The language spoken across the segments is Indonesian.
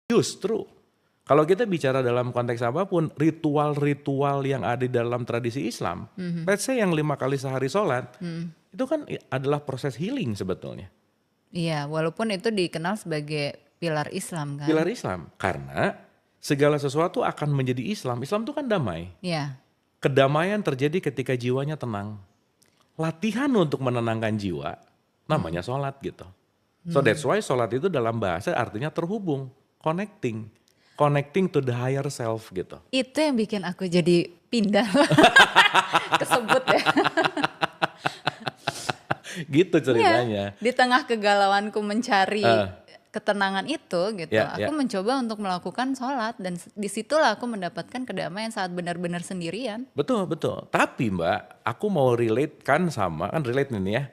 Justru kalau kita bicara dalam konteks apapun, ritual-ritual yang ada di dalam tradisi Islam, let's say yang 5 kali sehari sholat, itu kan adalah proses healing sebetulnya. Iya, walaupun itu dikenal sebagai pilar Islam kan. Pilar Islam, karena segala sesuatu akan menjadi Islam. Islam itu kan damai. Iya. Kedamaian terjadi ketika jiwanya tenang. Latihan untuk menenangkan jiwa, namanya sholat gitu. So that's why sholat itu dalam bahasa artinya terhubung, connecting. Connecting to the higher self gitu. Itu yang bikin aku jadi pindah kesebut ya. Gitu ceritanya. Iya, di tengah kegalauanku mencari ketenangan itu gitu, aku mencoba untuk melakukan sholat dan disitulah aku mendapatkan kedamaian saat benar-benar sendirian. Betul, betul. Tapi Mbak, aku mau relate kan sama, kan relate nih ya.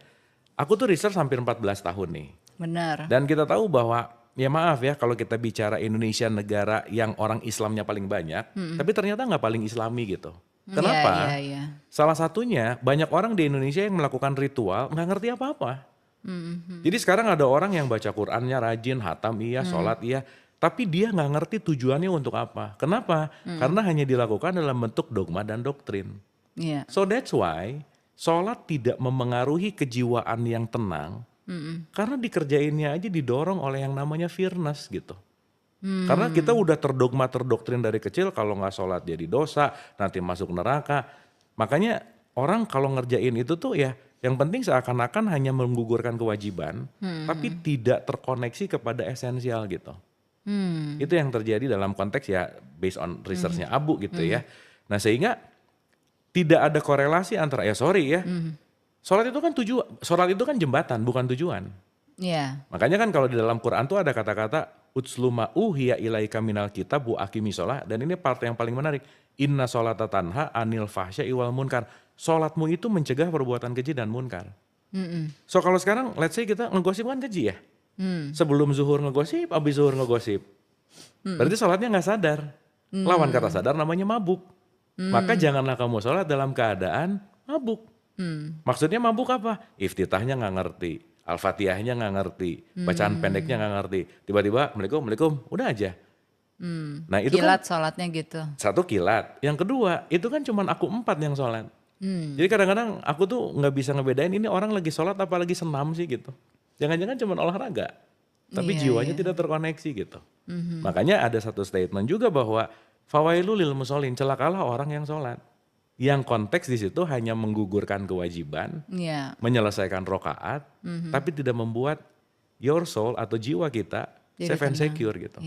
Aku tuh research hampir 14 tahun nih. Benar. Dan kita tahu bahwa, ya maaf ya kalau kita bicara Indonesia negara yang orang Islamnya paling banyak, tapi ternyata nggak paling Islami gitu. Kenapa? Iya. Salah satunya banyak orang di Indonesia yang melakukan ritual nggak ngerti apa-apa. Jadi sekarang ada orang yang baca Qurannya rajin, hatam iya, sholat iya, tapi dia nggak ngerti tujuannya untuk apa. Kenapa? Karena hanya dilakukan dalam bentuk dogma dan doktrin. Iya. So that's why sholat tidak memengaruhi kejiwaan yang tenang, karena dikerjainnya aja didorong oleh yang namanya fearness gitu. Karena kita udah terdogma terdoktrin dari kecil kalau nggak sholat jadi dosa, nanti masuk neraka. Makanya orang kalau ngerjain itu tuh ya yang penting seakan-akan hanya menggugurkan kewajiban, tapi tidak terkoneksi kepada esensial gitu. Itu yang terjadi dalam konteks ya based on researchnya Abu gitu ya. Nah sehingga tidak ada korelasi antara sholat itu kan sholat itu kan jembatan bukan tujuan. Iya. Makanya kan kalau di dalam Quran tuh ada kata-kata utsluma uhiya ilaika minal kitab wa aqimi sholat, dan ini part yang paling menarik. Inna sholata tanha anil fahsya'i wal munkar. Sholatmu itu mencegah perbuatan keji dan munkar. So kalau sekarang let's say kita ngegosip kan keji ya. Sebelum zuhur ngegosip, habis zuhur ngegosip. Berarti sholatnya nggak sadar. Lawan kata sadar namanya mabuk. Maka janganlah kamu sholat dalam keadaan mabuk. Maksudnya mabuk apa? Iftitahnya nggak ngerti, Al-Fatihahnya nggak ngerti, bacaan pendeknya nggak ngerti. Tiba-tiba Assalamualaikum, udah aja. Nah itu Kilat kan sholatnya gitu. satu kilat. Yang kedua, itu kan cuman aku 4 yang sholat. Jadi kadang-kadang aku tuh nggak bisa ngebedain ini orang lagi sholat apa lagi senam sih gitu. Jangan-jangan cuman olahraga, tapi jiwanya tidak terkoneksi gitu. Makanya ada satu statement juga bahwa fawailul lil musholin, celakalah orang yang sholat. Yang konteks di situ hanya menggugurkan kewajiban, menyelesaikan rokaat, tapi tidak membuat your soul atau jiwa kita safe and secure gitu.